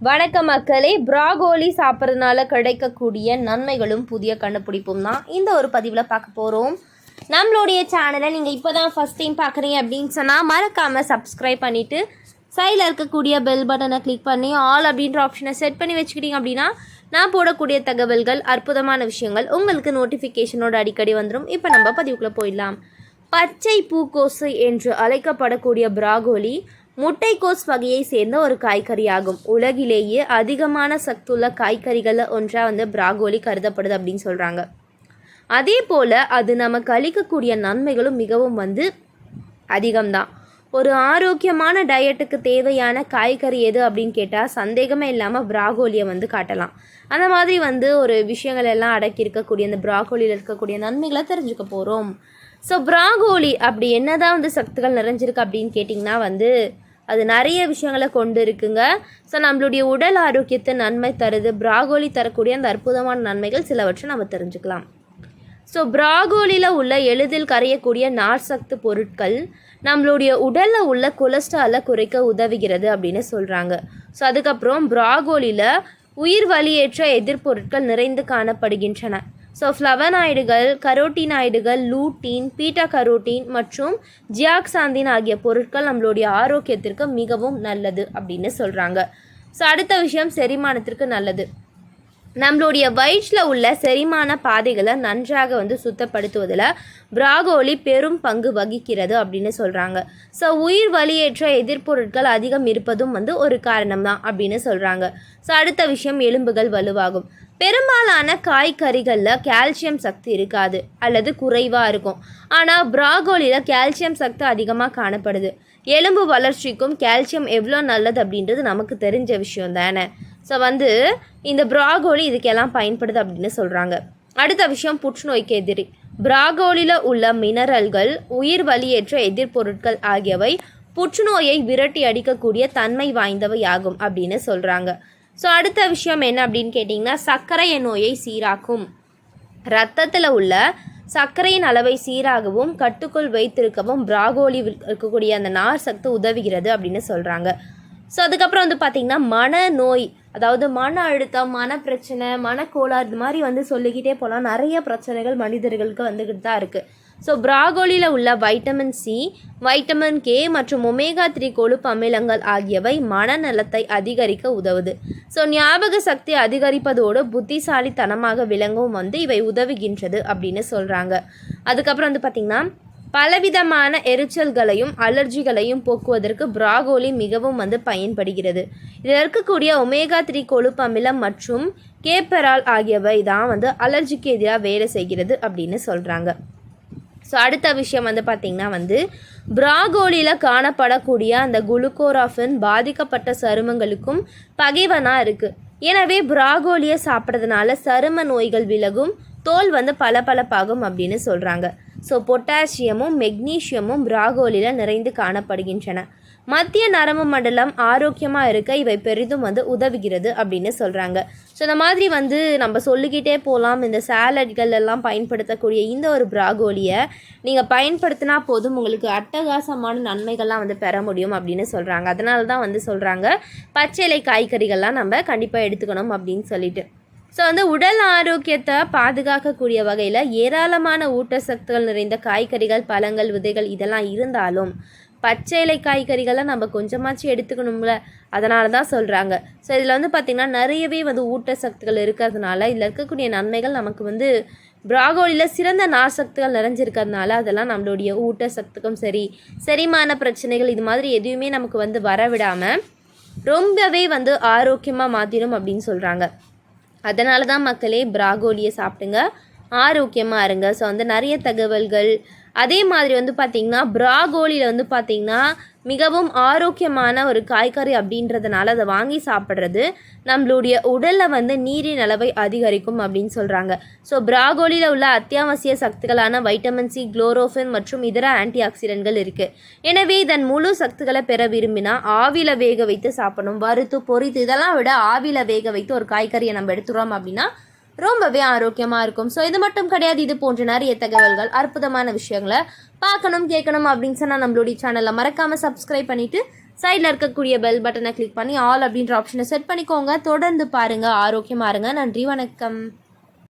வணக்கம் மக்களே. ப்ராகோலி சாப்பிட்றதுனால கிடைக்கக்கூடிய நன்மைகளும் புதிய கண்டுபிடிப்பும் தான் இந்த ஒரு பதிவில் பார்க்க போகிறோம். நம்மளுடைய சேனலை நீங்கள் இப்போ தான் ஃபஸ்ட் டைம் பார்க்குறீங்க அப்படின்னு சொன்னால் மறக்காமல் சப்ஸ்கிரைப் பண்ணிவிட்டு சைடில் இருக்கக்கூடிய பெல் பட்டனை கிளிக் பண்ணி ஆல் அப்படின்ற ஆப்ஷனை செட் பண்ணி வச்சுக்கிட்டீங்க அப்படின்னா நான் போடக்கூடிய தகவல்கள், அற்புதமான விஷயங்கள் உங்களுக்கு நோட்டிஃபிகேஷனோட அடிக்கடி வந்துடும். இப்போ நம்ம பதிவுக்குள்ளே போயிடலாம். பச்சை பூக்கோசு என்று அழைக்கப்படக்கூடிய ப்ராகோலி முட்டைக்கோஸ் வகையை சேர்ந்த ஒரு காய்கறி ஆகும். உலகிலேயே அதிகமான சத்துள்ள காய்கறிகளில் ஒன்றாக ப்ராகோலி கருதப்படுது அப்படின்னு சொல்கிறாங்க. அதே போல் அது நமக்கு அளிக்கக்கூடிய நன்மைகளும் மிகவும் அதிகம்தான். ஒரு ஆரோக்கியமான டயட்டுக்கு தேவையான காய்கறி எது அப்படின்னு கேட்டால் சந்தேகமே இல்லாமல் ப்ராகோலியை காட்டலாம். அந்த மாதிரி ஒரு விஷயங்கள் எல்லாம் அடக்கி இருக்கக்கூடிய அந்த ப்ராகோலியில் இருக்கக்கூடிய நன்மைகளை தெரிஞ்சுக்க போகிறோம். ஸோ ப்ராகோலி அப்படி என்னதான் சத்துக்கள் நிறைஞ்சிருக்கு அப்படின்னு கேட்டிங்கன்னா அது நிறைய விஷயங்களை கொண்டு இருக்குங்க. ஸோ நம்மளுடைய உடல் ஆரோக்கியத்தை நன்மை தருது. ப்ராகோலி தரக்கூடிய அந்த அற்புதமான நன்மைகள் சிலவற்றை நம்ம தெரிஞ்சுக்கலாம். ஸோ ப்ராகோலியில் உள்ள எளிதில் கரையக்கூடிய நார்சத்து பொருட்கள் நம்மளுடைய உடலில் உள்ள கொலஸ்ட்ராலை குறைக்க உதவுகிறது அப்படின்னு சொல்கிறாங்க. ஸோ அதுக்கப்புறம் ப்ராகோலியில் உயிர் வலியேற்ற எதிர்ப்பொருட்கள் நிறைந்து காணப்படுகின்றன. ஸோ ஃப்ளவனாய்டுகள், கரோட்டினாய்டுகள், லூட்டீன், பீட்டா கரோட்டின் மற்றும் ஜியாக்சாந்தின் ஆகிய பொருட்கள் நம்மளுடைய ஆரோக்கியத்திற்கு மிகவும் நல்லது அப்படின்னு சொல்கிறாங்க. ஸோ அடுத்த விஷயம், செரிமானத்திற்கு நல்லது. நம்மளுடைய வயிற்றில் உள்ள செரிமான பாதைகளை நன்றாக சுத்தப்படுத்துவதில் ப்ராகோலி பெரும் பங்கு வகிக்கிறது அப்படின்னு சொல்கிறாங்க. ஸோ உயிர் வலியேற்ற எதிர்ப்பொருட்கள் அதிகம் இருப்பதும் ஒரு காரணம் தான் அப்படின்னு சொல்கிறாங்க. ஸோ அடுத்த விஷயம், எலும்புகள் வலுவாகும். பெரும்பாலான காய்கறிகளில் கால்சியம் சக்தி இருக்காது அல்லது குறைவாக இருக்கும். ஆனால் ப்ராகோலியில் கால்சியம் சக்தி அதிகமாக காணப்படுது. எலும்பு வளர்ச்சிக்கும் கால்சியம் எவ்வளோ நல்லது அப்படின்றது நமக்கு தெரிஞ்ச விஷயம் தானே. ஸோ இந்த ப்ராகோலி இதுக்கெல்லாம் பயன்படுது அப்படின்னு சொல்கிறாங்க. அடுத்த விஷயம், புற்றுநோய்க்கு எதிரி. ப்ராகோலியில் உள்ள மினரல்கள், உயிர் வலியேற்ற எதிர்ப்பொருட்கள் ஆகியவை புற்றுநோயை விரட்டி அடிக்கக்கூடிய தன்மை வாய்ந்தவை ஆகும் அப்படின்னு சொல்கிறாங்க. ஸோ அடுத்த விஷயம் என்ன அப்படின்னு கேட்டிங்கன்னா, சர்க்கரை நோயை சீராக்கும். இரத்தத்தில் உள்ள சர்க்கரையின் அளவை சீராகவும் கட்டுக்குள் வைத்திருக்கவும் ப்ராகோலி இருக்கக்கூடிய அந்த நார் சத்து உதவுகிறது அப்படின்னு சொல்கிறாங்க. ஸோ அதுக்கப்புறம் பார்த்திங்கன்னா, மனநோய், அதாவது மன அழுத்தம், மனப்பிரச்சனை, மனக்கோளாறு, இது மாதிரி சொல்லிக்கிட்டே போகலாம். நிறைய பிரச்சனைகள் மனிதர்களுக்கு வந்துக்கிட்டு தான் இருக்குது. ஸோ ப்ராகோலியில் உள்ள வைட்டமின் சி, வைட்டமின் கே மற்றும் ஒமேகா 3 கொழுப்பு அமிலங்கள் ஆகியவை மனநலத்தை அதிகரிக்க உதவுது. ஸோ ஞாபக சக்தி அதிகரிப்பதோடு புத்திசாலித்தனமாக விளங்கவும் இவை உதவுகின்றது அப்படின்னு சொல்கிறாங்க. அதுக்கப்புறம் பார்த்திங்கன்னா, பலவிதமான எரிச்சல்களையும் அலர்ஜிகளையும் போக்குவதற்கு ப்ராகோலி மிகவும் பயன்படுகிறது. இதில் இருக்கக்கூடிய ஒமேகா 3 கொழுப்பு அமிலம் மற்றும் கேப்பரால் ஆகியவை தான் அலர்ஜிக்கு எதிராக வேலை செய்கிறது அப்படின்னு சொல்கிறாங்க. ஸோ அடுத்த விஷயம் பார்த்திங்கன்னா, ப்ராகோலியில் காணப்படக்கூடிய அந்த குளுக்கோராஃபின் பாதிக்கப்பட்ட சருமங்களுக்கும் பகைவனாக இருக்குது. எனவே ப்ராகோலியை சாப்பிட்றதுனால சரும நோய்கள் விலகும், தோல் பளபளப்பாகும் அப்படின்னு சொல்கிறாங்க. ஸோ பொட்டாசியமும் மெக்னீஷியமும் ப்ராகோலியில் நிறைந்து காணப்படுகின்றன. மத்திய நரம்பு மண்டலம் ஆரோக்கியமாக இருக்க இவை பெரிதும் உதவுகிறது அப்படின்னு சொல்கிறாங்க. ஸோ இந்த மாதிரி நம்ம சொல்லிக்கிட்டே போகலாம். இந்த சாலட்கள் எல்லாம் பயன்படுத்தக்கூடிய இந்த ஒரு ப்ராகோலியை நீங்கள் பயன்படுத்தினா போதும், உங்களுக்கு அட்டகாசமான நன்மைகள்லாம் பெற முடியும் அப்படின்னு சொல்கிறாங்க. அதனால தான் சொல்கிறாங்க பச்சிலை காய்கறிகள்லாம் நம்ம கண்டிப்பாக எடுத்துக்கணும் அப்படின்னு சொல்லிட்டு. ஸோ உடல் ஆரோக்கியத்தை பாதுகாக்கக்கூடிய வகையில் ஏராளமான ஊட்டச்சத்துக்கள் நிறைந்த காய்கறிகள், பழங்கள், விதைகள் இதெல்லாம் இருந்தாலும் பச்சை இலை காய்கறிகளை நம்ம கொஞ்சமாச்சு எடுத்துக்கணும்ல. அதனால தான் சொல்கிறாங்க. ஸோ இதில் பார்த்திங்கன்னா நிறையவே ஊட்டச்சத்துக்கள் இருக்கிறதுனால இதில் இருக்கக்கூடிய நன்மைகள் நமக்கு ப்ராகோலியில் சிறந்த நார்சத்துக்கள் நிறைஞ்சிருக்கிறதுனால அதெல்லாம் நம்மளுடைய ஊட்டச்சத்துக்கும் சரி, செரிமான பிரச்சனைகள் இது மாதிரி எதுவுமே நமக்கு வரவிடாமல் ரொம்பவே ஆரோக்கியமாக மாற்றிடும் அப்படின்னு சொல்கிறாங்க. அதனால தான் மக்களே ப்ராகோலியை சாப்பிடுங்க, ஆரோக்கியமாக இருங்க. ஸோ நிறைய தகவல்கள். அதே மாதிரி பார்த்திங்கன்னா, ப்ராகோலியில் பார்த்திங்கன்னா மிகவும் ஆரோக்கியமான ஒரு காய்கறி அப்படின்றதுனால அதை வாங்கி சாப்பிட்றது நம்மளுடைய உடலில் நீரின் அளவை அதிகரிக்கும் அப்படின்னு சொல்கிறாங்க. ஸோ ப்ராகோலியில் உள்ள அத்தியாவசிய சக்திகளான வைட்டமின் சி, குளோரோஃபின் மற்றும் இதர ஆன்டி ஆக்சிடென்ட்கள் இருக்குது. எனவே இதன் முழு சக்திகளை பெற விரும்பினா ஆவியில் வேக வைத்து சாப்பிடணும். வறுத்து, பொரித்து இதெல்லாம் விட ஆவியில் வேக வைத்து ஒரு காய்கறியை நம்ம எடுத்துகிறோம் அப்படின்னா ரொம்பவே ஆரோக்கியமாக இருக்கும். ஸோ இது மட்டும் கிடையாது, இது போன்ற நிறைய தகவல்கள், அற்புதமான விஷயங்களை பார்க்கணும், கேட்கணும் அப்படின்னு சொன்னால் நம்மளுடைய சேனலை மறக்காமல் சப்ஸ்கிரைப் பண்ணிவிட்டு சைடில் இருக்கக்கூடிய பெல் பட்டனை கிளிக் பண்ணி ஆல் அப்படின்ற ஆப்ஷனை செட் பண்ணிக்கோங்க. தொடர்ந்து பாருங்கள், ஆரோக்கியமாக இருங்க. நன்றி, வணக்கம்.